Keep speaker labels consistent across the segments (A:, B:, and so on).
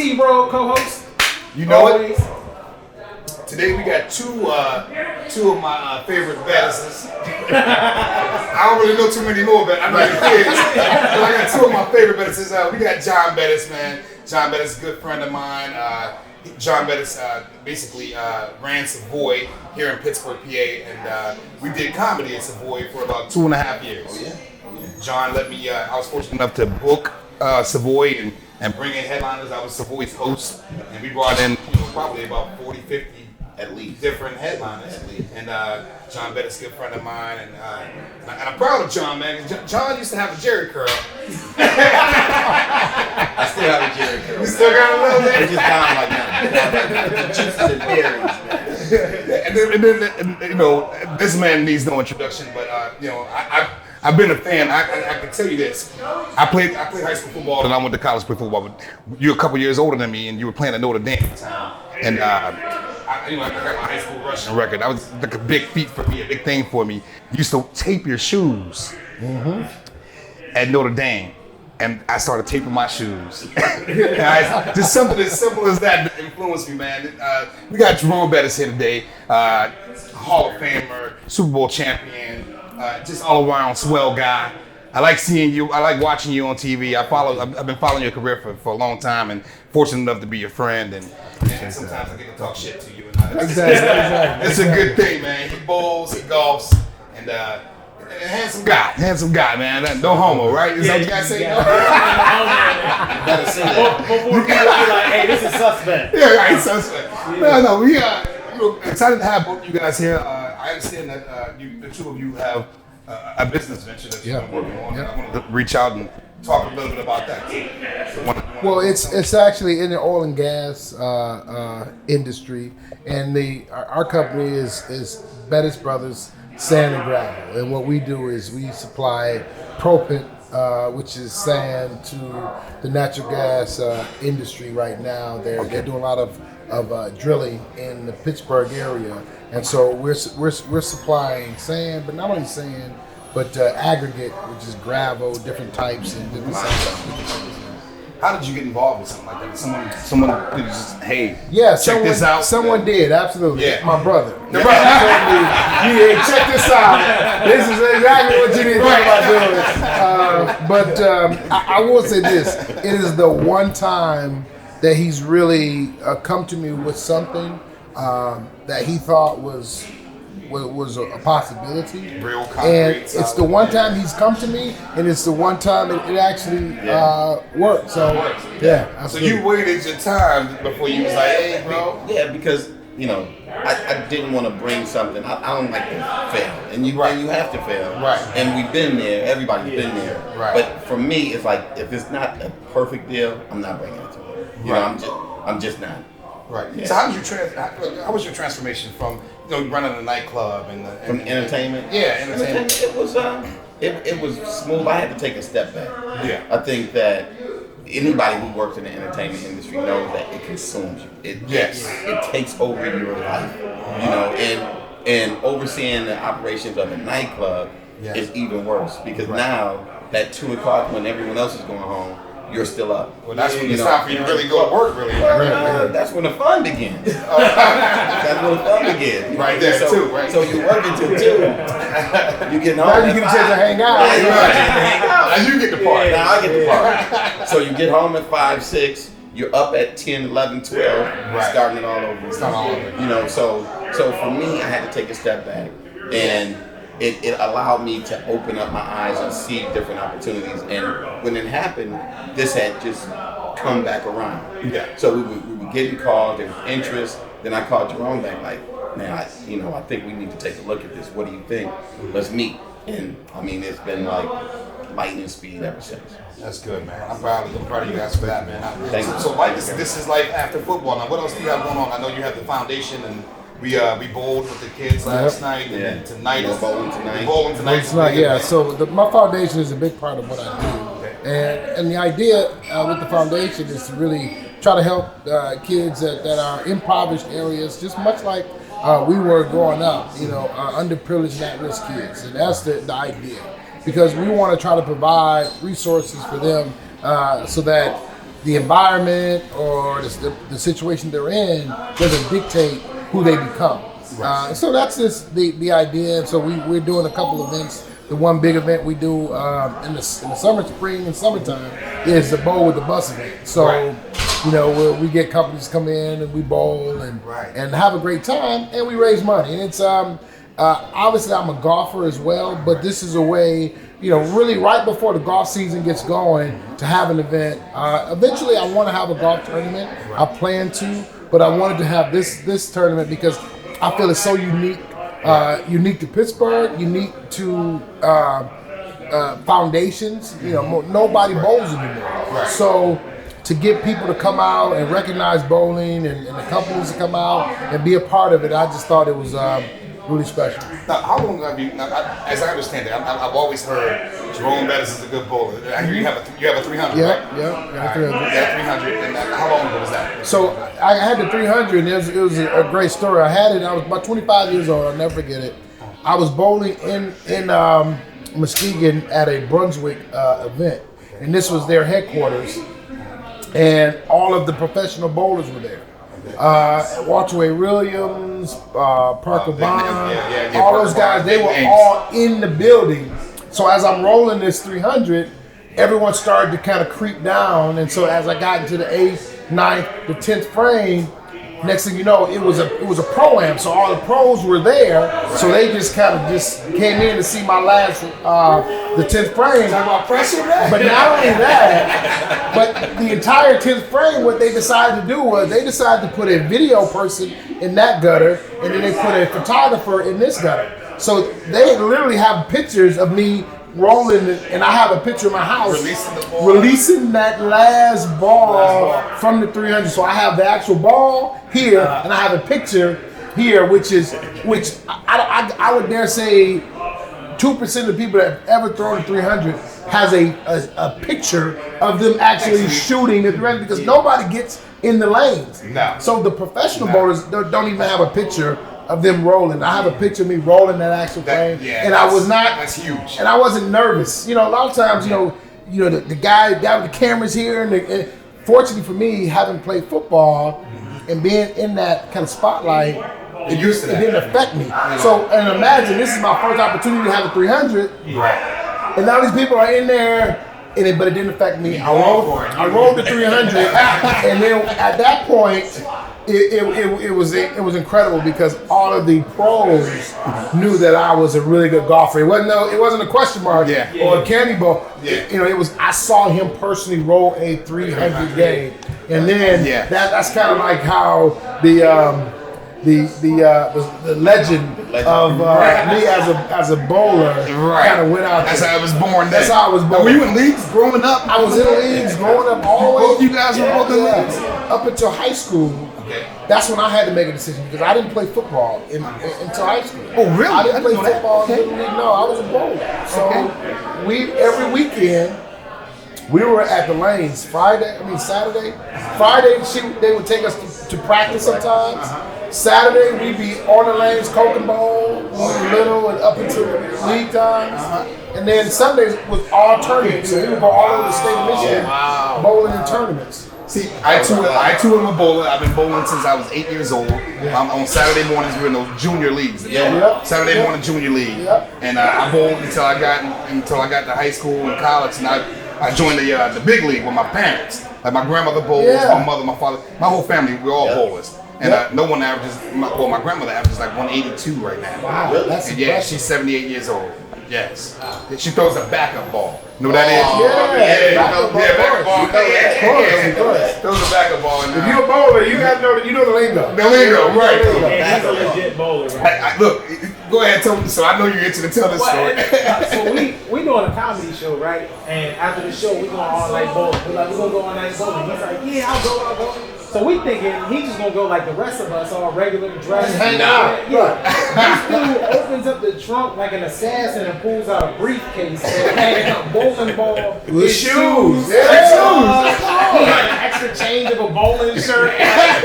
A: T-Bro co-host.
B: You know it. Today we got two of my favorite Bettises. I don't really know too many more, but I know the kids. But I got two of my favorite Bettises. We got John Bettis, man. John Bettis, a good friend of mine. John Bettis basically ran Savoy here in Pittsburgh, PA, and we did comedy at Savoy for about 2.5 years.
C: Oh yeah.
B: John let me. I was fortunate enough to book Savoy and bring in headliners. I was Savoy's host, and we brought in probably about 40, 50
C: at least
B: different headliners. And John Bettis, a good friend of mine, and I'm proud of John, man. John used to have a Jerry curl.
C: I still have a Jerry curl.
B: You still got a little bit?
C: It's just down like now. Juices and berries, man.
B: And then, this man needs no introduction, but I've been a fan. I can tell you this. I played high school football, and I went to college to play football. But you're a couple years older than me, and you were playing at Notre Dame at the time. And I got my high school rushing record. That was like a big feat for me, a big thing for me. You used to tape your shoes at Notre Dame, and I started taping my shoes. Just something as simple as that influenced me, man. We got Jerome Bettis here today, Hall of Famer, Super Bowl champion, just all around swell guy. I like seeing you. I like watching you on TV. I've been following your career for a long time, and fortunate enough to be your friend. And sometimes I get to talk shit to you.
A: Exactly.
B: It's a good thing, man. He bowls, he golfs, and handsome guy, man. No homo, right? Is that what you guys say? No?
C: Better say that.
A: Before people be like, hey, this is suspect.
B: Yeah, right, suspect. No, we're excited to have both you guys here. I understand that the two of you have a business venture that you're working on. I wanted to reach out and talk a little bit about that.
D: Well, it's actually in the oil and gas industry, and our company is Bettis Brothers Sand and Gravel, and what we do is we supply propant, which is sand, to the natural gas industry right now. They're doing a lot of drilling in the Pittsburgh area, and so we're supplying sand, but not only sand, but aggregate, which is gravel, different types and different sizes.
B: How did you get involved with something like that? Someone just, hey, check this out.
D: Someone did, absolutely.
B: Yeah.
D: My brother. The brother told me, yeah, check this out. This is exactly what you need to think about doing. I will say this: it is the one time that he's really come to me with something that he thought was a possibility.
B: Real concrete.
D: And it's the one time he's come to me, and it's the one time it actually worked. So, absolutely.
B: So you waited your time before you was like, hey, bro.
C: Yeah, because I didn't want to bring something. I don't like to fail, and you have to fail.
B: Right.
C: And we've been there. Everybody's been there.
B: Right.
C: But for me, it's like if it's not a perfect deal, I'm not bringing it to it. You know, I'm just not.
B: Right. Yeah. So how was your transformation from running a nightclub and
C: from entertainment?
B: Yeah, entertainment.
C: It was smooth. I had to take a step back.
B: Yeah.
C: I think that anybody who works in the entertainment industry knows that it consumes you. It takes over your life. And overseeing the operations of a nightclub is even worse because now at 2:00 when everyone else is going home, you're still up.
B: Well, that's when it's time for you to really go to work, really.
C: That's when the fun begins. That's when the fun begins.
B: Right there, too, right?
C: So you're working till 2. You getting home.
D: Now you get a chance to hang out.
B: Now you get the part.
C: Now I get the part. So you get home at 5, 6. You're up at 10, 11, 12. Starting it all over. So for me, I had to take a step back, and it allowed me to open up my eyes and see different opportunities. And when it happened, this had just come back around.
B: Yeah.
C: So we were getting calls, there was interest. Then I called Jerome back like, man, I think we need to take a look at this. What do you think? Let's meet. And I mean, it's been like lightning speed ever since.
B: That's good, man. I'm proud of you guys for that, man.
C: Thank you.
B: So Mike, this is life after football. Now, what else do you have going on? I know you have the foundation, and we bowled with the kids last night, and then tonight is
C: bowling tonight.
B: Bowling tonight.
D: So my foundation is a big part of what I do, and the idea with the foundation is to really try to help kids that are impoverished areas, just much like we were growing up, underprivileged and at-risk kids, and that's the idea. Because we want to try to provide resources for them so that the environment or the situation they're in doesn't dictate who they become. So that's just the idea. So we're doing a couple events. The one big event we do in the summer, spring, and summertime is the Bowl with the Bus event. So, we get companies come in and we bowl and have a great time and we raise money. And it's obviously I'm a golfer as well, but this is a way, really right before the golf season gets going to have an event. Eventually, I want to have a golf tournament. I plan to, but I wanted to have this tournament because I feel it's so unique. Unique to Pittsburgh, unique to foundations. Nobody bowls anymore. So to get people to come out and recognize bowling and the companies to come out and be a part of it, I just thought it was really special.
B: Now, how long have you? As I understand it, I've always heard Jerome Bettis is a good bowler. I hear you have a 300.
D: Yeah,
B: right?
D: got a 300.
B: You got a 300, and how long ago was that?
D: So I had the 300, and it was a great story. I had it. I was about 25 years old. I'll never forget it. I was bowling in Muskegon at a Brunswick event, and this was their headquarters, and all of the professional bowlers were there. Walter Williams, Parker Bond, all those guys, they were all in the building. So as I'm rolling this 300, everyone started to kind of creep down. And so as I got into the 8th, 9th, the 10th frame, next thing you know, it was a pro-am. So all the pros were there. So they just kind of came in to see my last, the 10th frame. But not only that, but the entire 10th frame, what they decided to do was they decided to put a video person in that gutter, and then they put a photographer in this gutter. So they literally have pictures of me rolling, and I have a picture of my house releasing that last ball from the 300. So I have the actual ball here, and I have a picture here, which I would dare say 2% of the people that have ever thrown a 300 has a picture of them actually shooting the 300 because nobody gets in the lanes.
B: No.
D: So the professional bowlers don't even have a picture of them rolling. I have a picture of me rolling that actual frame, and I was not.
B: That's huge.
D: And I wasn't nervous. A lot of times, the guy with the cameras here, and fortunately for me, having played football and being in that kind of spotlight, it didn't affect me. So, and imagine this is my first opportunity to have a 300, and now these people are in there. But it didn't affect me. I rolled the 300, and then at that point, it was incredible because all of the pros knew that I was a really good golfer. It wasn't a question mark or a candy ball. It was. I saw him personally roll a 300 game, and then that's kind of like how the legend of me as a bowler kind of went out.
B: That's how I was born.
D: That's how I was born.
B: Were you in leagues growing up?
D: I was in leagues growing up all the way.
B: Both you guys were both in leagues?
D: Up until high school. That's when I had to make a decision because I didn't play football until high school.
B: Oh, really?
D: I didn't play football in Little League. No, I was a bowler. So every weekend we were at the lanes. Saturday. Friday they would take us to practice sometimes. Saturday we'd be on the lanes, Coke and Bowl, when we were little and up until league times. And then Sundays was all tournaments. So we would go all over the state of Michigan bowling in tournaments.
B: See, I too am a bowler. I've been bowling since I was 8 years old. On Saturday mornings, we're in those junior leagues. Saturday morning junior league. And I bowled until I got to high school and college, and I joined the big league with my parents. Like my grandmother bowls, my mother, my father, my whole family. We're all bowlers. And no one averages. My grandmother averages like 182 right now.
D: Wow, that's impressive.
B: She's 78 years old. Yes. She throws a backup ball. You know what that is?
D: Backup ball.
B: Throws a backup ball.
D: If you're a bowler, you got to know the lingo.
B: The lingo, right?
A: He's a legit bowler.
B: Look, go ahead, tell me. So I know you're itching to tell this story.
A: So we doing a comedy show, right? And after the show, we going all night bowling. We're like, we gonna go all night bowling. He's like, yeah, I'll go. So we thinking he's just gonna go like the rest of us, all regular dressed. This dude opens up the trunk like an assassin and pulls out a briefcase and a bowling ball
D: with shoes.
A: He had an extra change of a bowling shirt. He had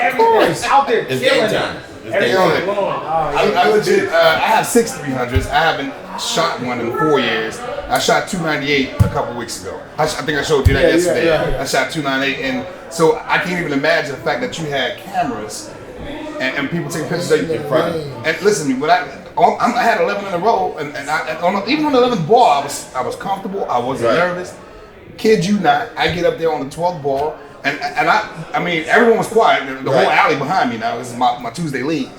A: everything out there
C: It's game
A: killing
C: time.
A: it. Everything's blowing.
B: I legit, I have 6 300s. I haven't shot one in 4 years. I shot 298 a couple weeks ago. I think I showed you that yesterday. I shot 298, and so I can't even imagine the fact that you had cameras and people taking pictures of you in front. And listen to me, when I had 11 in a row, and even on the 11th ball, I was comfortable. I wasn't nervous. Kid you not, I get up there on the 12th ball, and I mean, everyone was quiet. The whole alley behind me now. This is my Tuesday league,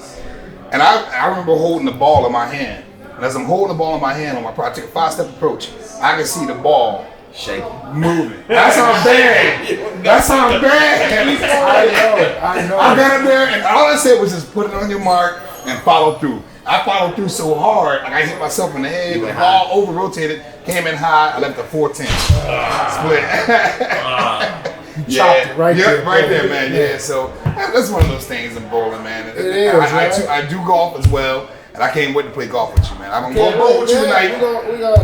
B: and I remember holding the ball in my hand. And as I'm holding the ball in my hand, I take a 5-step approach. I can see the ball
C: shaking,
B: moving. That's how bad. That's how bad.
D: I know.
B: I got up there, and all I said was just put it on your mark and follow through. I followed through so hard, like I hit myself in the head. The ball over rotated, came in high. I left a 410 split.
D: Chopped it right there.
B: Right there, man. Yeah. So that's one of those things in bowling, man.
D: It is.
B: I do golf as well. And I can't wait to play golf with you, man. I'm going to bowl with you tonight.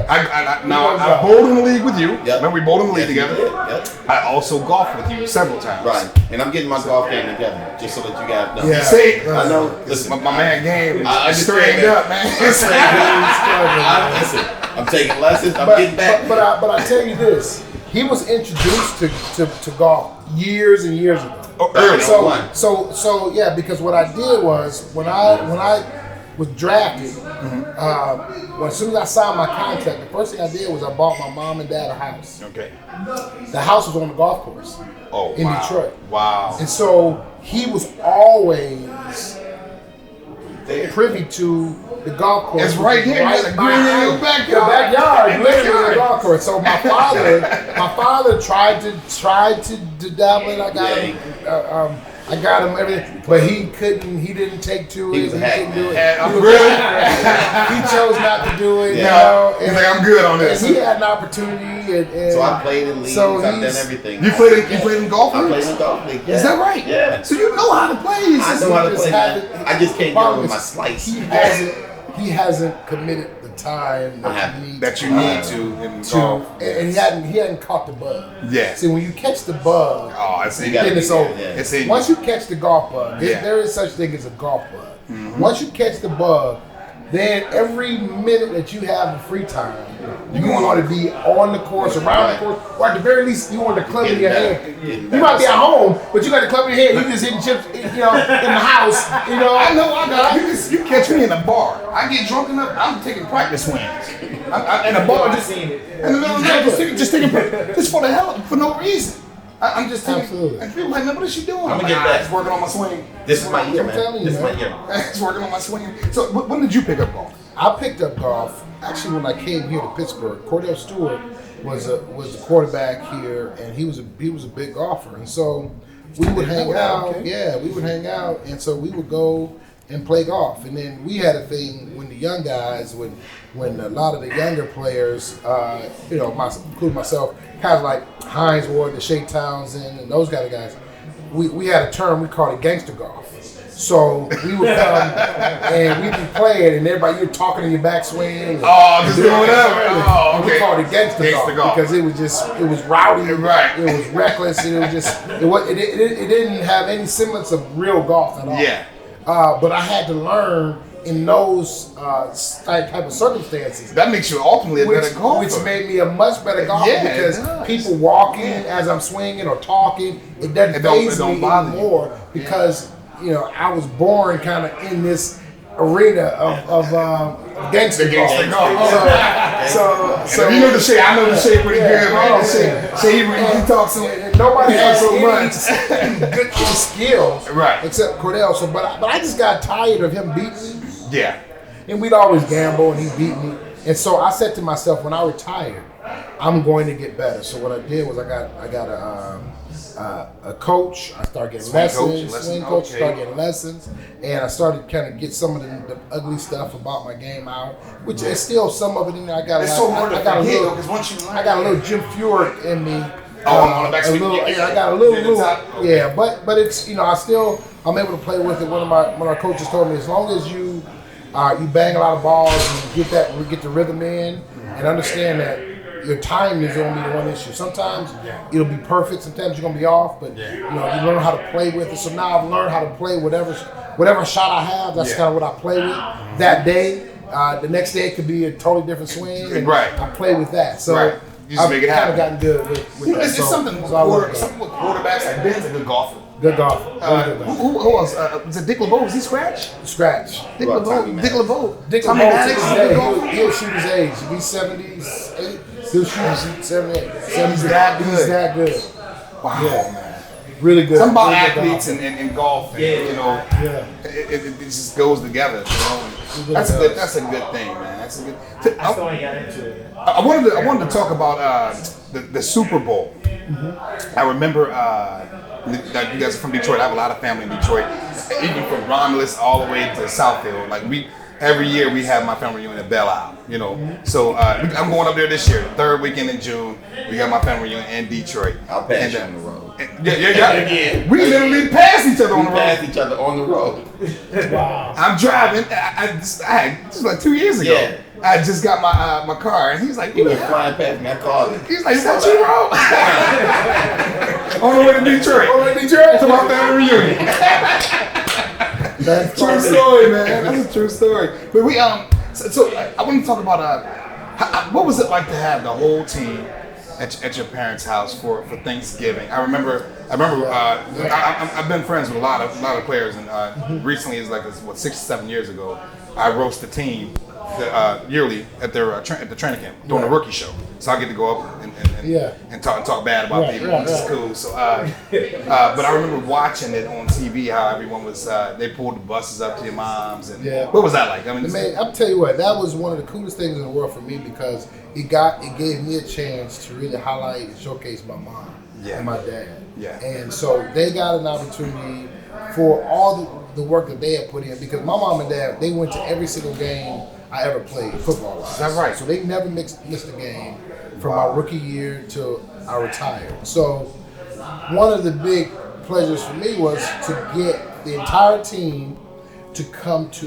B: I bowled in the league with you.
C: Yep.
B: Remember, we bowled in the league together.
C: Yep.
B: I also golfed with you several times.
C: Right. And I'm getting my golf game together, just so that you guys know.
B: Yeah. See,
C: I know. Listen,
B: my man game is
C: straightened
B: up, man.
C: Listen, I'm taking lessons. I'm getting back.
D: But I tell you this, he was introduced to golf years and years ago.
B: Early.
D: So yeah, because what I did was when I was drafted, as soon as I signed my contract, the first thing I did was I bought my mom and dad a house.
B: Okay.
D: The house was on the golf course in Detroit.
B: Wow.
D: And so he was always privy to the golf course.
B: It's right here.
D: Right
B: Green in your
D: backyard, literally the golf course. So my father tried to dabble in. I got him everything, but he couldn't. He didn't take to it. He couldn't do it. He chose not to do it.
B: Yeah. He's like, I'm good on this.
D: And he had an opportunity. And
C: so I played in leagues. I've done everything.
B: You played in golf leagues?
C: I played in golf leagues. Yeah.
B: Is that right?
C: Yeah.
B: So you know how to play.
C: I know how to play. I just can't get over my slice.
D: He hasn't committed the time
B: that you need to in golf.
D: And he hadn't caught the bug.
B: Yeah.
D: See, when you catch the bug, then it's over.
B: Yeah.
D: Once you catch the golf bug, there is such thing as a golf bug. Mm-hmm. Once you catch the bug, then every minute that you have of free time, you want to be on the course, around the course, or at the very least, you want the club in your hand. You might be at home, but you got the club in your hand. You just hitting chips, in the house.
B: I know. You catch me in a bar. I get drunk enough. I'm taking practice swings. In a bar, just in the middle of the night, just taking just for the hell of, for no reason. I'm just taking.
D: Absolutely.
B: And people like, man, what is she doing?
C: I'm gonna get back.
B: Just working on my swing.
C: This is my year, man. This is my year.
B: Just working on my swing. So when did you pick up golf?
D: I picked up golf actually when I came here to Pittsburgh. Cordell Stewart was the quarterback here, and he was a big golfer, and so we would hang out. Okay. Yeah, we would hang out, and so we would go and play golf. And then we had a thing when the young guys, when a lot of the younger players, including myself, kind of like Hines Ward, the Shea Townsend, and those kind of guys, we had a term we called it Gangster Golf. So we would come and we'd be playing, and everybody, you're talking in your backswing.
B: Just doing whatever.
D: And we called it Gangster Golf because it was rowdy,
B: right?
D: It was reckless, and it didn't have any semblance of real golf at all.
B: Yeah.
D: But I had to learn in those type of circumstances.
B: That makes you ultimately a better golfer.
D: Which made me a much better golfer because people walking as I'm swinging or talking, it doesn't faze me anymore because I was born kind of in this arena of gangster golf. So
B: you know the Shea. I know the Shea pretty good, man. Shea, he talks so.
D: Nobody has so much good skills,
B: right?
D: Except Cordell. So, but I just got tired of him beating me.
B: Yeah.
D: And we'd always gamble, and he beat me. And so I said to myself, when I retired, I'm going to get better. So what I did was I got a coach. I started getting swing coach. Started getting lessons, and I started kind of get some of the ugly stuff about my game out, which is still some of it in there. I got a little Jim Furyk in me.
B: On the backswing.
D: I got a little. Yeah, but it's I'm able to play with it. One of our coaches told me as long as you bang a lot of balls and get the rhythm in, and understand that your timing is going to be the one issue. Sometimes it'll be perfect. Sometimes you're going to be off. But you learn how to play with it. So now I've learned how to play whatever shot I have. That's kind of what I play with that day. The next day it could be a totally different swing. And I play with that. So
B: you just make it happen.
D: I've kind of gotten good with that.
B: It's something with quarterbacks. Like Ben's a good golfer.
D: Good golfer.
B: Who else? Was it Dick LeBeau? Was he scratch?
D: Scratch.
B: Dick LeBeau.
D: Dick LeBeau, he'll shoot his age. If he's 78, he'll shoot 78.
B: He's that good.
D: He's that good.
B: Wow, man.
D: Really good.
B: Something about athletes and golf, and, it just goes together. That's a good thing, man. That's a good.
A: I still ain't got into it yet.
B: I wanted to talk about the Super Bowl. I remember that you guys are from Detroit. I have a lot of family in Detroit, even from Romulus all the way to Southfield. Like every year we have my family reunion at Belle Isle, So I'm going up there this year, the third weekend in June. We got my family reunion in Detroit.
C: I'll pass you on the road.
B: Yeah. We literally passed each other on the road.
C: Passed each other on the road.
A: Wow.
B: I'm driving. Just like 2 years ago.
C: Yeah.
B: I just got my car, and he's like,
C: He was flying past me. I called him.
B: He's like, is that you, bro? On the way to Detroit. To my family reunion.
D: That's
B: True story, man. That's a true story. But we so I want to talk about what was it like to have the whole team at your parents' house for Thanksgiving? I remember. I've been friends with a lot of players, and recently, it's like 6 or 7 years ago, I roast the team yearly at the training camp doing a rookie show. So I get to go up and talk bad about people, which is cool. So, but I remember watching it on TV how everyone was they pulled the buses up to your moms, and what was that like? I mean,
D: man, I'll tell you what, that was one of the coolest things in the world for me because it gave me a chance to really highlight and showcase my mom and my dad. Yeah. And so they got an opportunity for all the work that they had put in because my mom and dad, they went to every single game I ever played football-wise.
B: That's right.
D: So they never missed a game from my rookie year till I retired. So one of the big pleasures for me was to get the entire team to come to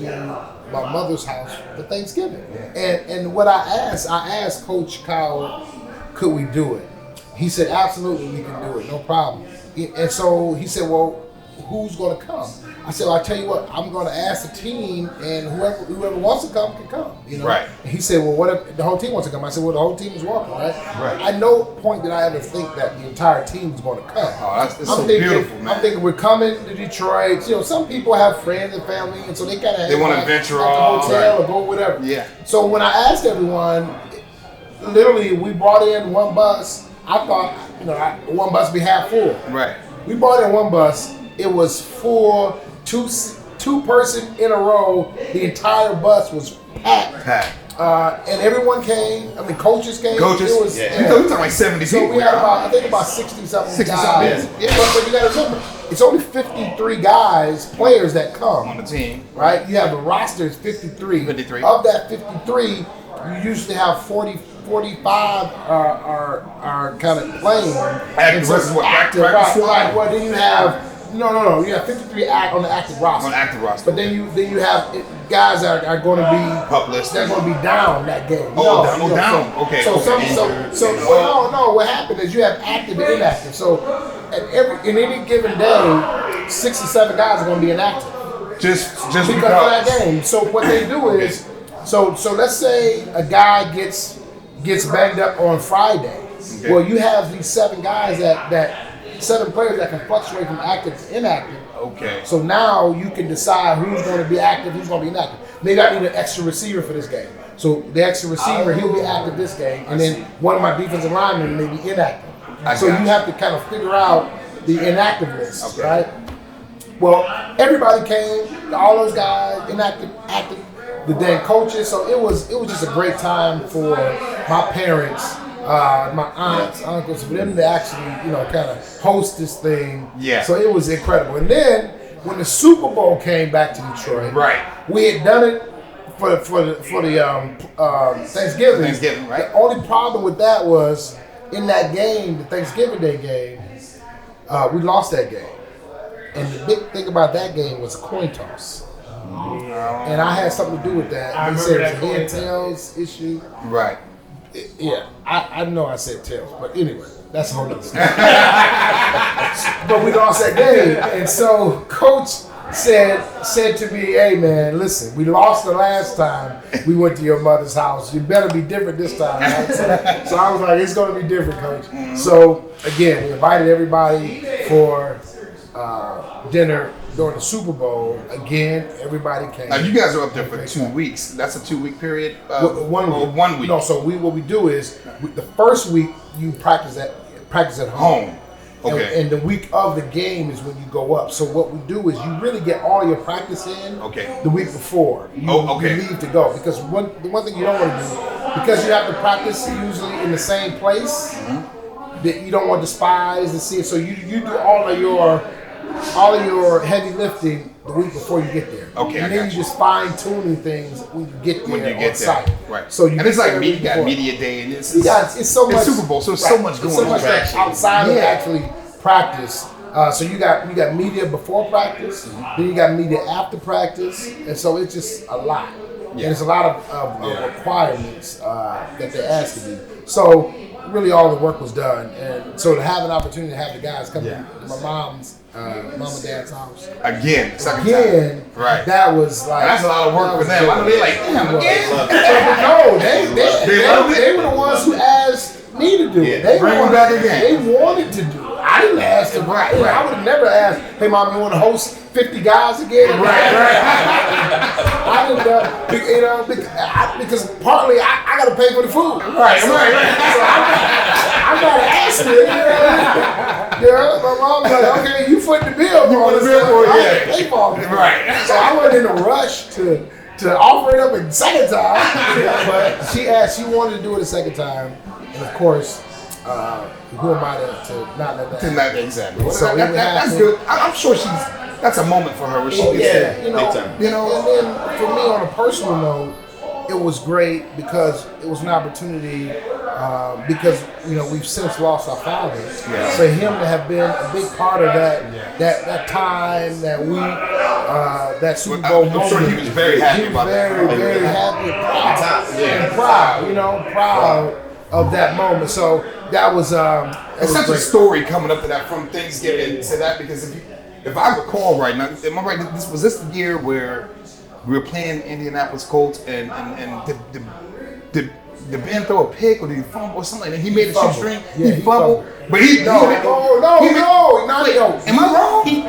D: my mother's house for Thanksgiving. And what I asked Coach Kyle, could we do it? He said, absolutely, we can do it, no problem. And so he said, well, who's going to come? I said, well, I tell you what, I'm going to ask the team, and whoever wants to come can come.
B: Right.
D: And he said, well, what if the whole team wants to come? I said, well, the whole team is welcome, right? At no point did I ever think that the entire team is going to come.
B: Oh, that's so beautiful, man.
D: I'm thinking we're coming to Detroit. Some people have friends and family, and so they kind of
B: want to venture
D: off the hotel or go whatever.
B: Yeah.
D: So when I asked everyone, literally, we brought in one bus. I thought, one bus would be half full.
B: Right.
D: We brought in one bus. It was full, two person in a row. The entire bus was packed. And everyone came. I mean, coaches came.
B: Coaches.
D: It was,
B: You're talking like 70 people.
D: So we had about 60 something guys.
B: Yeah.
D: But you got to remember, it's only 53 players that come
B: on the team.
D: Right? You have the roster is 53. 53. Of that 53, you usually have 45 are kind of playing.
B: Active versus what?
D: Active, right. Well, then you have no. You have 53 on the active roster.
B: On the active roster.
D: But then you have guys that are going to be
B: pup list.
D: They're going to be down that game.
B: Down. Okay.
D: So what happened is you have active and inactive. So in any given day, 6 or 7 guys are going to be inactive.
B: Just
D: because of that game. So what they do is, so let's say a guy gets banged up on Friday. Okay. Well, you have these 7 guys that 7 players that can fluctuate from active to inactive.
B: Okay.
D: So now you can decide who's going to be active, who's going to be inactive. Maybe I need an extra receiver for this game. So the extra receiver, he'll be active this game, and then one of my defensive linemen may be inactive. So you have to kind of figure out the inactive list, right? Well, everybody came, all those guys, inactive, active, the damn coaches. So it was just a great time for my parents, my aunts, uncles, for them to actually, kind of host this thing. Yeah. So it was incredible. And then when the Super Bowl came back to Detroit, we had done it for the Thanksgiving. Thanksgiving, right? The only problem with that was in that game, the Thanksgiving Day game, we lost that game. And the big thing about that game was a coin toss. And I had something to do with that. They said it was a head tails issue.
B: Right.
D: Yeah, I know I said tails, but anyway, that's a whole other story. But we lost that game, and so Coach said to me, "Hey man, listen, we lost the last time we went to your mother's house. You better be different this time." Right? So I was like, "It's going to be different, Coach." So again, we invited everybody for dinner during the Super Bowl. Again, everybody came.
B: Now you guys are up there for 2 weeks. That's a 2-week period.
D: 1 week.
B: 1 week.
D: No, so what we do is the first week you practice at home.
B: Okay.
D: And the week of the game is when you go up. So what we do is you really get all your practice in.
B: Okay.
D: The week before. You leave to go, because the one thing you don't want to do, because you have to practice usually in the same place. That you don't want the spies to see it. So you do all of your heavy lifting the week before you get there.
B: Okay,
D: and then you just fine tuning things when you get there on site.
B: Right.
D: So you
B: and it's like
D: you
B: got media day and it's
D: so much
B: Super Bowl, so there's so much going on.
D: Stuff outside of actually practice. So you got media before practice, then you got media after practice, and so it's just a lot. Yeah. And there's a lot of requirements that they ask of you. So really all the work was done, and so to have an opportunity to have the guys come to my mom's mom and dad's house
B: again, right?
D: That was like,
B: and that's a lot of work for them. I know they're like, damn, again.
D: No, they were the ones who asked me to do it. They
B: bring them back again.
D: They wanted to do it. I didn't ask them. Right. I would have never asked, "Hey, mom, you want to host 50 guys again?" Right. I didn't, because partly I got to pay for the food. Right. So I'm not asking. My mom's like, "Okay, you foot the bill. You want the bill for it? Pay for it." Right. So I wasn't in a rush to offer it up a second time, but she wanted to do it a second time, and of course. Who am I to not let that happen?
B: Exactly.
D: So
B: that's good. I'm sure that's a moment for her where she
D: and then for me on a personal note, it was great because it was an opportunity because we've since lost our father. Yeah. For him to have been a big part of that time, that week, that Super Bowl moment.
B: I'm sure he was very happy about that.
D: Very, very happy and proud of that moment. So that was
B: it's such a story coming up to that, from Thanksgiving to that, because if I recall right now, am I right? Was this the year where we were playing Indianapolis Colts and did Ben throw a pick or did he fumble or something? And he made a shoestring.
D: Yeah,
B: he fumbled, but
D: no.
B: Am I wrong?
D: He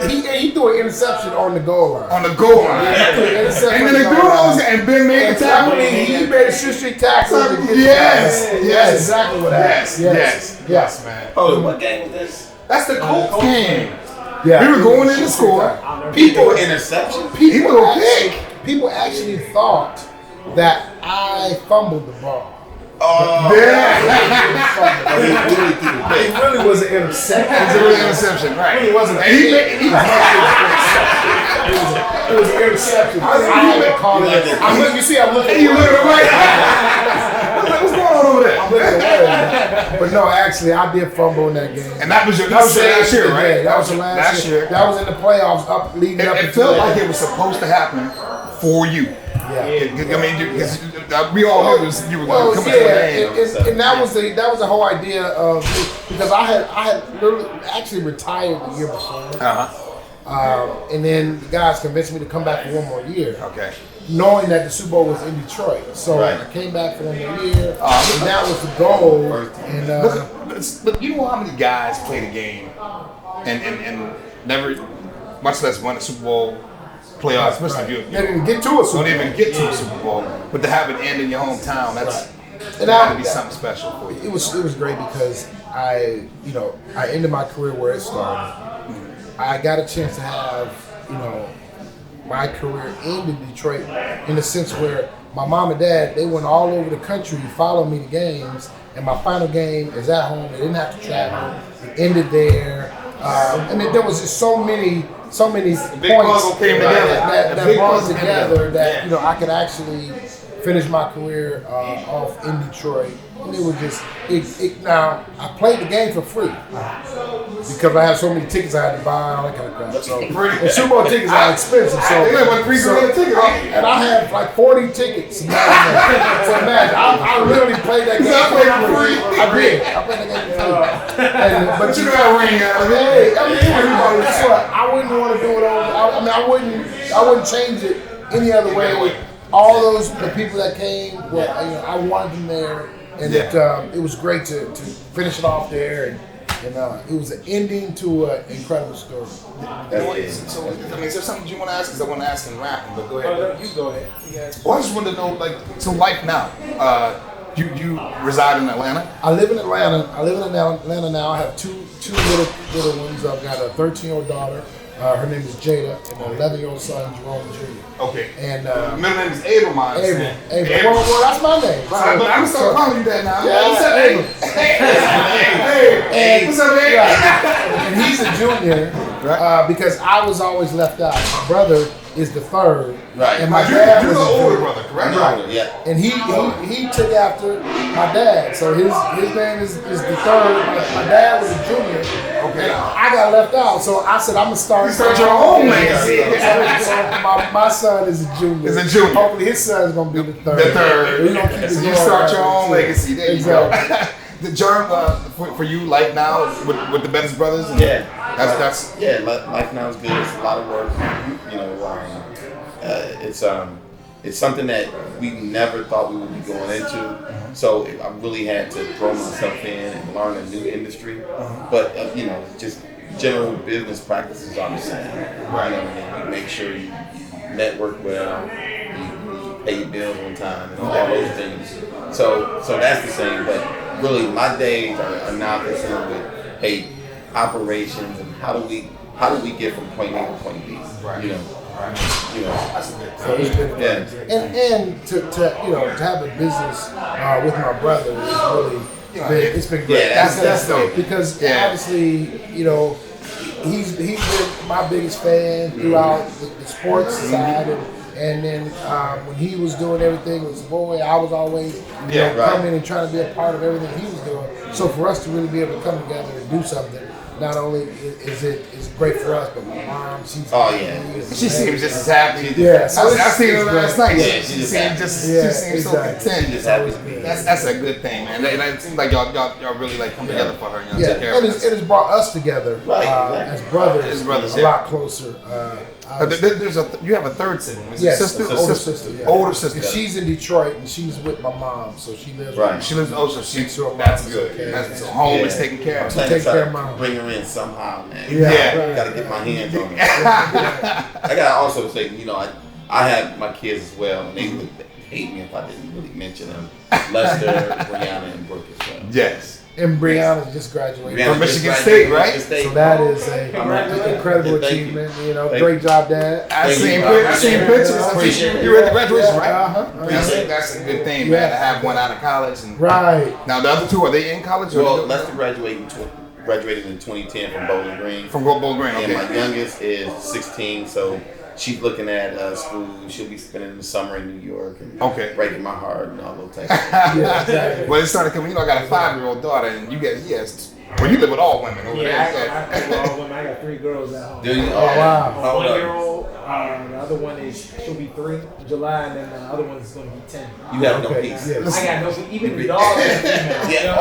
D: threw an interception on the goal line.
B: On the goal line. And then they threw those, and Ben made a tackle.
D: He made a shoestring tackle.
B: Yes,
D: that's exactly what happened. Yes, man.
C: Oh, what game was this?
B: That's the Colts game.
D: Yeah,
B: we were going in to score.
C: People interception.
D: People actually thought that I fumbled the ball.
B: Oh,
D: it really was an interception.
B: It was an interception, right?
D: It really wasn't. It was an interception. I haven't called it. You see, I'm looking.
B: You looking away. What's going on over there?
D: I'm looking away. But no, actually, I did fumble in that game.
B: And that was your last year, right?
D: That was the last year. That was in the playoffs, leading up.
B: It felt like it was supposed to happen for you.
D: Yeah.
B: I mean, because we all knew you were going to come to the game.
D: And that was the whole idea of, because I had literally actually retired the year before. And then the guys convinced me to come back for one more year.
B: Okay.
D: Knowing that the Super Bowl was in Detroit. So I came back for one more year. And that was the goal. And
B: but you know how many guys play the game and never, much less won a Super Bowl playoffs, especially if you
D: didn't get to a Super Bowl.
B: Don't even get to a Super Bowl. But to have it end in your hometown, that's got to be something special for you.
D: It was great because I ended my career where it started. I got a chance to have, my career end in Detroit in the sense where my mom and dad, they went all over the country to follow me to games, and my final game is at home. They didn't have to travel. It ended there. And there was just so many points
B: came together.
D: that brought together that I could actually finished my career off in Detroit. And it was just, now, I played the game for free because I had so many tickets I had to buy and all that kind of crap. So, and Super Bowl tickets are expensive. So, and I had like 40 tickets. Imagine that. So imagine, I literally played that game for free. I did. I played that game for free. But you got a ring out of it. I wouldn't want to do it over. I mean, I wouldn't change it any other way. All the people that came, I wanted them there. And it was great to finish it off there, and it was an ending to an incredible story.
B: So, I mean, is there something you want to ask? Because I want to ask in rapping, but go ahead.
A: You go ahead. Yes.
B: Well, I just wanted to know, like, so life now. You reside in Atlanta?
D: I live in Atlanta. Now. I have two little ones. I've got a 13-year-old daughter. Her name is Jada, and an 11-year-old son, Jerome Jr.
B: Okay.
D: And
B: middle name is Abram.
D: Abram. Well, that's my name.
B: But I'm gonna start calling you that now.
D: Yeah,
B: What's up, Abram? Hey, what's up, Abram?
D: And he's a junior because I was always left out. My brother is the third,
C: right?
D: And my dad was
B: the older brother, correct?
C: Right. Yeah.
D: And he took after my dad, so his name is the third. My dad was a junior. Okay. And I got left out, so I said I'm gonna start
B: your own legacy.
D: My son is a junior.
B: Is a junior.
D: Hopefully his son is gonna be the third.
B: The third.
D: We're gonna keep
B: So
D: it
B: you
D: going,
B: start your own legacy. There
D: exactly.
B: You go. The Jerome, for you, life now with the Bettis brothers. And that's
C: life now is good. It's a lot of work. You know, it's something that we never thought we would be going into. So I really had to throw myself in and learn a new industry. But just general business practices are the same. Right. You know, and you make sure you network well, you pay your bills on time, and all those things. So that's the same. But really, my days are now concerned with operations and how do we get from point A to point B. Right.
B: That's a good thing.
D: And to have a business with my brother is really it's been great.
C: Yeah, that's dope.
D: Because obviously, he's been my biggest fan throughout the sports side, and then when he was doing everything with his boy, I was always coming and trying to be a part of everything he was doing. So for us to really be able to come together and do something. Not only is it great for us, but my mom,
B: she seems just as happy.
D: Yeah, so
B: I seen her last night.
C: Yeah,
B: she seems so content. That's a good thing, man. And it seems like y'all really like come together for her. And take care of her.
D: It has brought us together as brothers, a lot closer.
B: You have a third sibling.
D: Yes,
B: sister,
D: older sister. Yeah.
B: Older sister.
D: And she's in Detroit, and she's with my mom, so she lives.
C: Right.
B: She lives. Oh, so
D: that's
B: good.
D: Okay.
B: So home is taken care of.
D: Take care of mom.
C: Bring her in somehow, man.
D: Yeah.
C: Gotta get my hands on her. I gotta also say, I have my kids as well, and they would hate me if I didn't really mention them. Lester, Brianna, and Brooke as well.
B: Yes.
D: And Brianna just graduated
B: from Michigan State, right?
D: So that is an incredible achievement. Great job, Dad.
B: I seen pictures. You were at the graduation, right? That's a good thing, man. To have one out of college.
D: Right.
B: Now the other two, are they in college?
C: Well, Lester graduated in 2010 from Bowling Green.
B: From Bowling Green, okay.
C: And my youngest is 16, so she's looking at school. She'll be spending the summer in New York and breaking my heart and all those types of
D: exactly.
B: Well, it started coming. I got a 5-year-old daughter, and you live with all women over there.
A: I live with all women. I got 3 girls at home.
C: Do you?
D: Oh, wow.
A: 1-year-old. The other one she'll be 3 in July, and then the other one's going to be 10.
C: You have no peace.
A: I got no peace. Even the dog is female.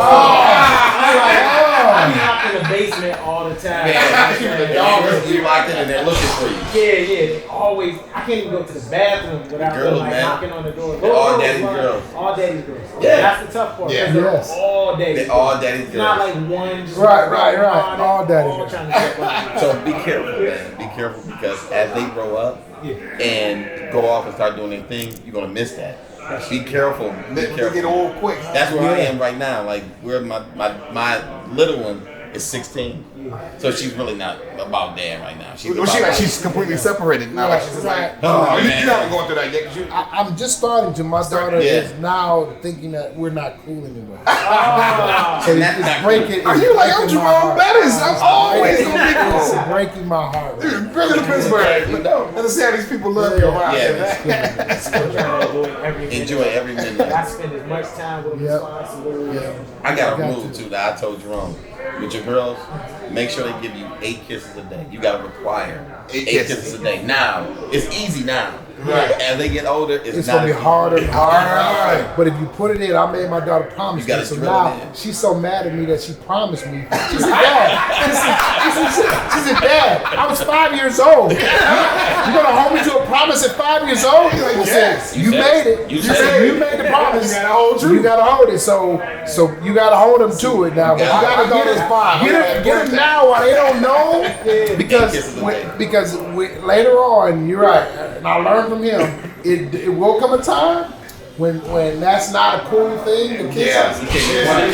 A: I'm locked in the basement all the time.
C: The dog is locked in and they're looking for you.
A: Yeah. They always. I can't even go to the bathroom without them knocking on the door.
C: All daddy's girls.
A: All daddy's girls.
C: Yeah.
A: That's the tough part.
D: Yeah.
A: They're all daddy's girls.
C: They're all daddy's girls.
A: Not like one. Just
D: Right. All daddy's
A: girls.
C: So be careful, man. Be careful because as they grow up and go off and start doing their thing, you're gonna miss that. Be careful. Be careful.
B: Get old quick.
C: That's where I am right now. Like where my little one is 16. So she's really not about dad right now. She's
B: Well, she's completely separated now. Like she's just like,
C: Oh,
B: you're
C: man.
B: not going through that yet. 'Cause you,
D: I'm just starting to. My daughter
C: Yeah.
D: is now thinking that we're not cool anymore.
C: Oh,
D: And
C: that's
D: it's
C: not
D: breaking.
B: are
D: it's
B: you like, I'm
D: breaking my
B: Jerome
D: heart.
B: Bettis? I'm always
D: It's
B: going to be cool.
D: breaking my heart.
B: Dude, President of Pittsburgh. Understand how these people love you around
C: Yeah,
B: here.
A: I'm trying to
C: enjoy every minute.
A: I spend as much time with them
D: Yep.
A: as possible.
D: Yeah.
C: I got a
D: Got
C: rule too that I told Jerome. With your girls, make sure they give you 8 kisses a day. You got to require 8 kisses a day. Now, it's easy now.
B: Right.
C: But as they get older,
D: It's
C: not
D: gonna be
C: as easy.
D: harder and harder.
B: Harder.
D: But if you put it in, I made my daughter promise
C: You gotta
D: me. So
C: drill
D: now
C: it in.
D: she's so mad at me that she promised me. She said, Dad. She said, Dad, I was 5 years old. You gonna hold me to a promise at 5 years old? Like, yes. You made it.
C: You
D: You
C: said
D: said
C: it.
D: you made the promise.
B: You gotta hold true.
D: You gotta hold it. So you gotta hold them to it now. But you
C: gotta-
D: gotta
B: I thought it was fine.
D: get them now while they don't know. Because later on, you're right, and I learned from him. It will come a time when that's not a cool thing to kiss.
C: Yeah, you can't get one.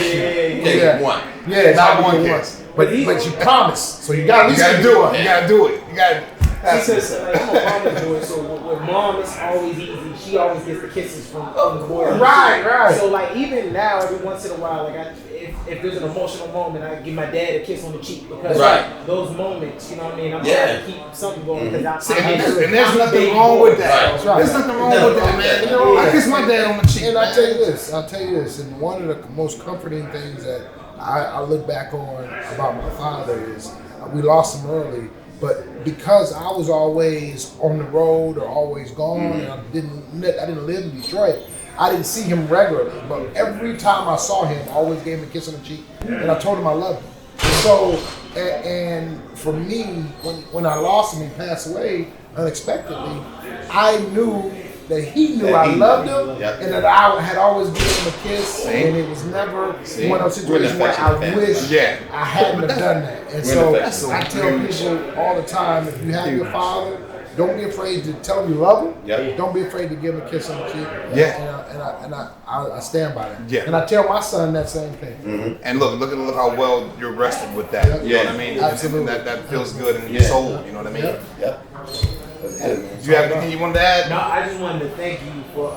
C: You can't get one.
D: Yeah,
B: Not
D: not
B: one
D: one
B: kiss.
D: But you promised, so you got at
B: You
D: least
B: gotta do it. You gotta do it. You gotta.
A: Because like, I'm a mama's boy, so with mom it's always easy. She always gets the kisses from the boy.
D: Right.
A: So like even now, every once in a while, like if there's an emotional moment, I give my dad a kiss on the cheek because
C: Right.
A: those moments, you know what I mean. I'm
C: Yeah.
A: trying to keep something going because
B: And there's nothing wrong with that.
C: Right.
D: Right.
B: There's nothing wrong
C: Nothing
B: with that,
C: wrong with
B: man.
C: that.
B: You know, I kiss my dad on the cheek.
D: And I'll tell you this, and one of the most comforting things that I look back on about my father is we lost him early, but because I was always on the road or always gone, and I didn't live in Detroit, I didn't see him regularly. But every time I saw him, I always gave him a kiss on the cheek, and I told him I loved him. So, and for me, when I lost him, he passed away unexpectedly. I knew that he knew I loved him,
C: Yep.
D: and that I had always given him a kiss, and it was never one of those situations where I wish I hadn't have done that. And so I tell people all the time, if you have your father, don't be afraid to tell him you love him.
C: Yep.
D: Don't be afraid to give him a kiss on the cheek.
B: Yeah.
D: And I stand by that.
B: Yeah.
D: And I tell my son that same thing.
B: And look how well you're rested with that. You know what I mean?
D: Absolutely.
B: And that feels good in your soul. You know what I mean?
D: Yep.
C: Yep. That's good, man.
B: Do you have anything you wanted to add?
A: No, I just wanted to thank you for.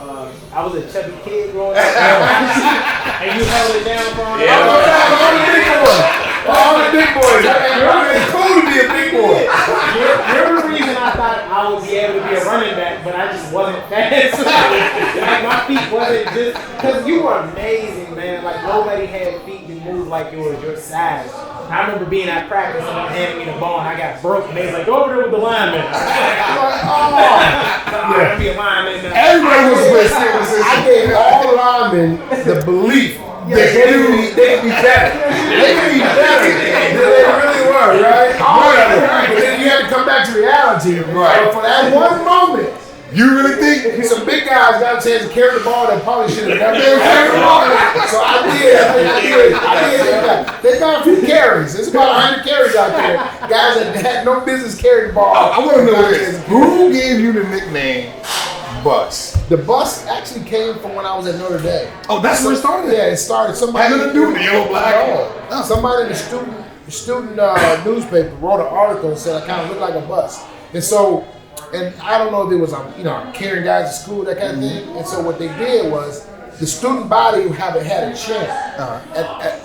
A: I was a chubby kid growing up, and you held it down for me.
D: All the big boys. It's cool to be a big boy.
A: You're the reason I thought I would be able to be a running back, but I just wasn't fast. Like my feet wasn't just because you were amazing, man. Like nobody had feet that moved like yours, your size. I remember being at practice and they handed me the ball and I got broke and they was like, go over there with the lineman. I'm gonna be a lineman now.
D: Everybody was with I gave all the linemen the belief that they'd be better. They'd be better than they really were, right? But then you had to come back to reality.
B: Right.
D: But for that one moment,
B: You really think?
D: some big guys got a chance to carry the ball that probably should have never carried the ball. So I did. They got a few carries. There's about 100 carries out there. Guys that had no business carrying the ball.
B: I want to know this. Who gave you the nickname Bus?
D: The bus actually came from when I was at Notre Dame.
B: Oh, that's where it started?
D: Yeah, it started. Somebody
B: Had nothing to do with the yellow black.
D: No. Somebody in the student newspaper wrote an article and said I kind of look like a bus. And so, and I don't know if it was I'm carrying guys to school, that kind of thing. And so what they did was the student body had a chant.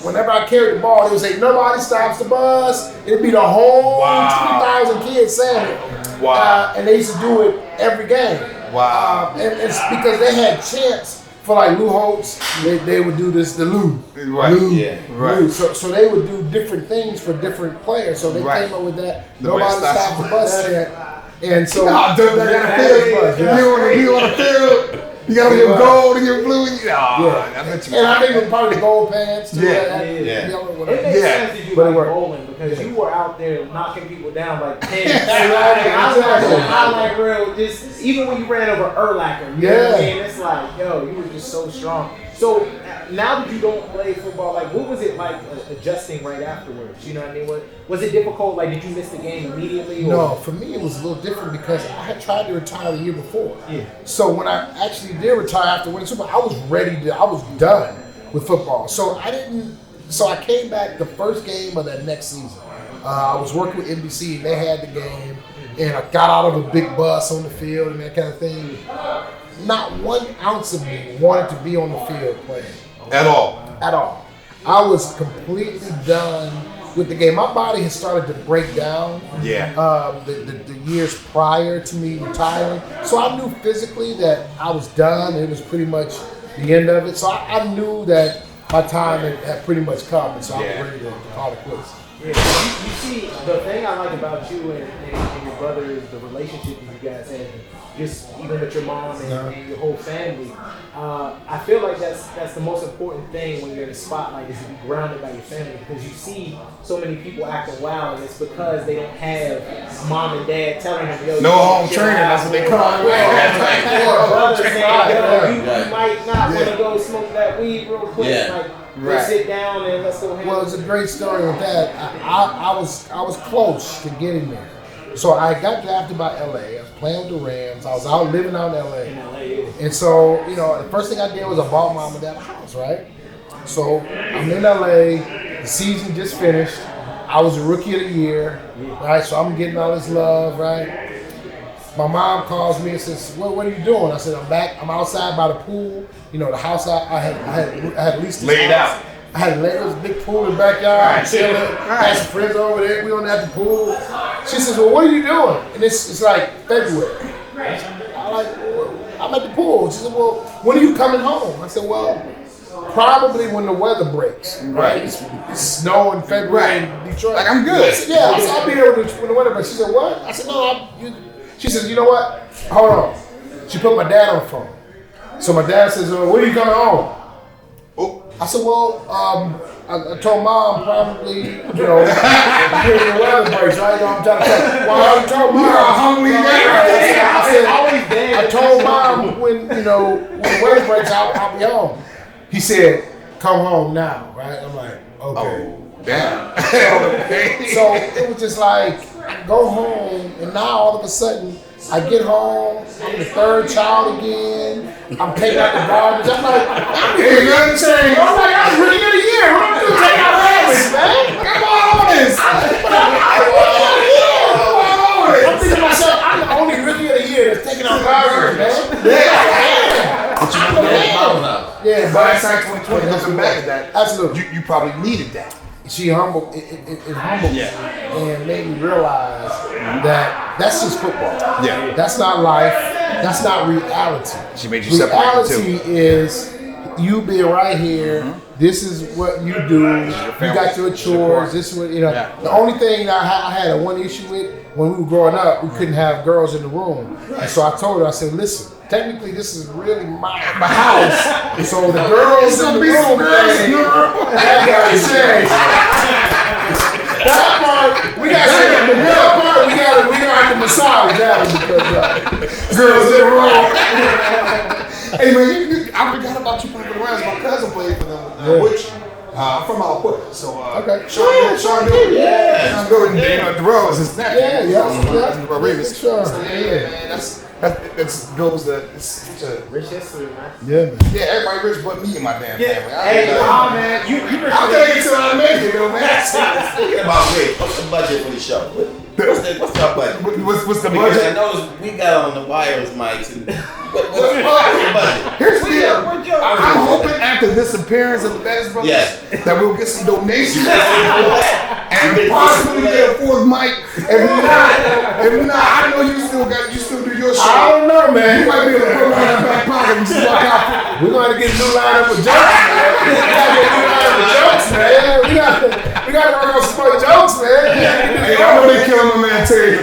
D: Whenever I carried the ball, they would say nobody stops the bus. It'd be the whole 20,000 kids saying it.
B: Wow.
D: And they used to do it every game.
B: Wow.
D: And it's because they had chants for like Lou Holtz, they would do this, the Lou.
B: Right.
D: Lou,
C: Yeah.
B: Right.
D: Lou. So they would do different things for different players. So they
B: Right.
D: came up with that
B: The
D: nobody
B: rest
D: stops the bus chant. And so
B: I'll do that in the field. You on the field. You gotta give gold and give blue. I bet you.
D: and I think it was probably the gold pants too.
B: Yeah.
C: Yeah.
D: Yellow,
A: It
D: whatever.
A: makes
B: Yeah.
A: sense that you
D: But it
A: like
D: worked.
A: bowling because you were out there knocking people down like 10.
D: Exactly.
A: I was watching highlight reel, just even when you ran over Urlacher, you know what I mean? It's like, yo, you were just so strong. So now that you don't play football, like what was it like adjusting right afterwards? You know what I mean? Was it difficult? Like did you miss the game immediately? Or?
D: No, for me it was a little different because I had tried to retire the year before.
A: Yeah.
D: So when I actually did retire after winning Super Bowl, I was ready to. I was done with football. So I didn't So I came back the first game of that next season. I was working with NBC, and they had the game, and I got out of a big bus on the field and that kind of thing. Not 1 ounce of me wanted to be on the field playing.
B: At all.
D: At all. I was completely done with the game. My body had started to break down.
B: Yeah.
D: The years prior to me retiring. So I knew physically that I was done. It was pretty much the end of it. So I knew that my time had pretty much come. And so I was ready to call it quits.
A: Yeah, you see, the thing I like about you and your brother is the relationship that you guys have, just even with your mom and your whole family. I feel like that's the most important thing when you're in the spotlight is to be grounded by your family, because you see so many people acting wild, and it's because they don't have mom and dad telling them, yo,
B: no home training, that's what they call it.
A: Brother saying, yo, you might not want to go smoke that weed real quick.
C: Yeah.
A: Like, sit down and let's go hang.
D: Well, it's a great story with that. I was close to getting there. So I got drafted by LA. I was playing with the Rams. I was out living out in LA. And so, the first thing I did was I bought mom and dad a house, right? So I'm in LA. The season just finished. I was a rookie of the year, right? So I'm getting all this love, right? My mom calls me and says, what are you doing? I said, I'm back. I'm outside by the pool. The house I had leased.
B: Laid out.
D: I had this big pool in the backyard. I had some friends over there. We on at the pool. She says, well, what are you doing? And it's like February. I'm at the pool. She said, well, when are you coming home? I said, well, probably when the weather breaks. Right. It's snow in February in Detroit.
B: Like, I'm good.
D: I said, I'll be there when the weather breaks. She said, what? I said, no, she says, you know what? Hold on. She put my dad on the phone. So my dad says, when are you coming home? Oh. I said, well, I told mom probably, when the weather breaks, right? I'm trying to tell you. Well, I told mom. You're a hungry man. I told mom when the weather breaks, I'll be home. He said, come home now, right? I'm like, okay.
B: Oh, damn.
D: So it was just like, go home, and now all of a sudden, I get home, I'm the third child again, I'm taking out the garbage, I'm like, I'm really good change. I'm like, I'm really good a year, what am I doing taking out garbage, man? Come on, this. I'm thinking to myself, I'm the only rookie of the year that's taking out garbage, man.
C: But you know that mom now.
D: Yeah,
B: But that's like 2020, looking back at that,
D: absolutely.
B: you probably needed that.
D: She humbled it humbled me and made me realize that that's just football.
B: Yeah.
D: That's not life. That's not reality.
B: She made you separate the two.
D: Reality is you being right here. Mm-hmm. This is what you do. You got your chores. This is what The only thing that I had one issue with when we were growing up, we couldn't have girls in the room. And so I told her, I said, listen, technically this is really my house. So the girls in the room, that part we got to have to massage that one because girls in the room.
B: Hey man, I forgot about you playing for the Rams. My cousin played for them, which I'm from Alport, so Sean Gilbert, Sean Gilbert, Darrell is his nephew. Darrell Ravens.
D: Sure.
B: So, man, that's goes to it's such a
A: Rich history, man.
D: Yeah, man.
B: Yeah, everybody rich but me and my damn family.
A: Hey, man, you
B: I'll tell you till I make it, though, man.
C: Speaking about Rick, what's the budget for the show? What's our budget?
B: What's the
C: Because I
B: budget?
C: know we got on the wires mics and what's the budget?
B: Here's the deal. I'm hoping after this appearance of the Bettis brothers that we'll get some donations and possibly get a fourth mic. If not, I know you still do your show.
D: I don't know, man.
B: You might be able to put it in your back pocket and just walk out.
D: We're going to get a new lineup of jokes, man. We got to work on some more jokes, man.
B: Hey, I know they killing my man Terry.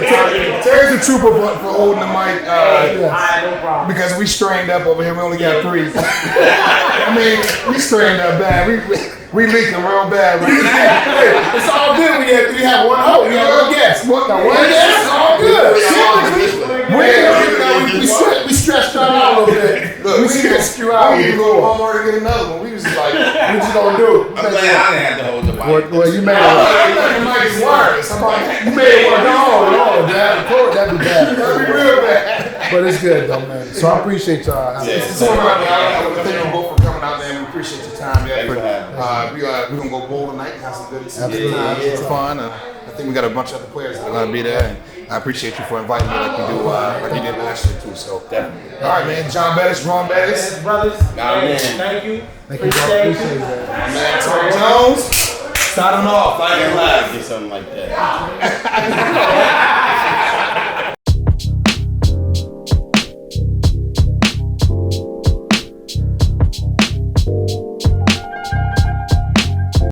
B: Terry's a trooper for holding the mic.
A: no problem.
B: Because we strained up over here. We only got 3. I mean, we strained up bad. We leaking real bad. Right?
D: It's all good. We have one host. We have one guest. One guest. It's all good. We stretched out a little bit.
B: Look, we stretched you out. We need to go to Walmart and get another one. We was just like, we just gonna do it.
C: I'm glad I didn't have to hold the mic.
D: Well, you made it.
B: The mic is wireless.
D: You made it work. No, that'd be bad.
B: That'd be real bad.
D: But it's good though, man. So I appreciate y'all.
B: It's all right. I thank you both for coming out there. We appreciate appreciate your time.
C: Thanks for having me.
B: We're going to go bowl tonight, have some good
D: Absolutely.
B: time, some fun. I think we got a bunch of other players that are going to be there. And I appreciate you for inviting me like you did last year too. So,
C: Definitely.
B: all right, man. John Bettis, Jerome Bettis,
A: Brothers,
C: Nah, man.
A: thank you.
D: Thank you, bro. Appreciate that.
B: my man Terry Jones. Signing off.
C: I ain't gonna lie, get something like that.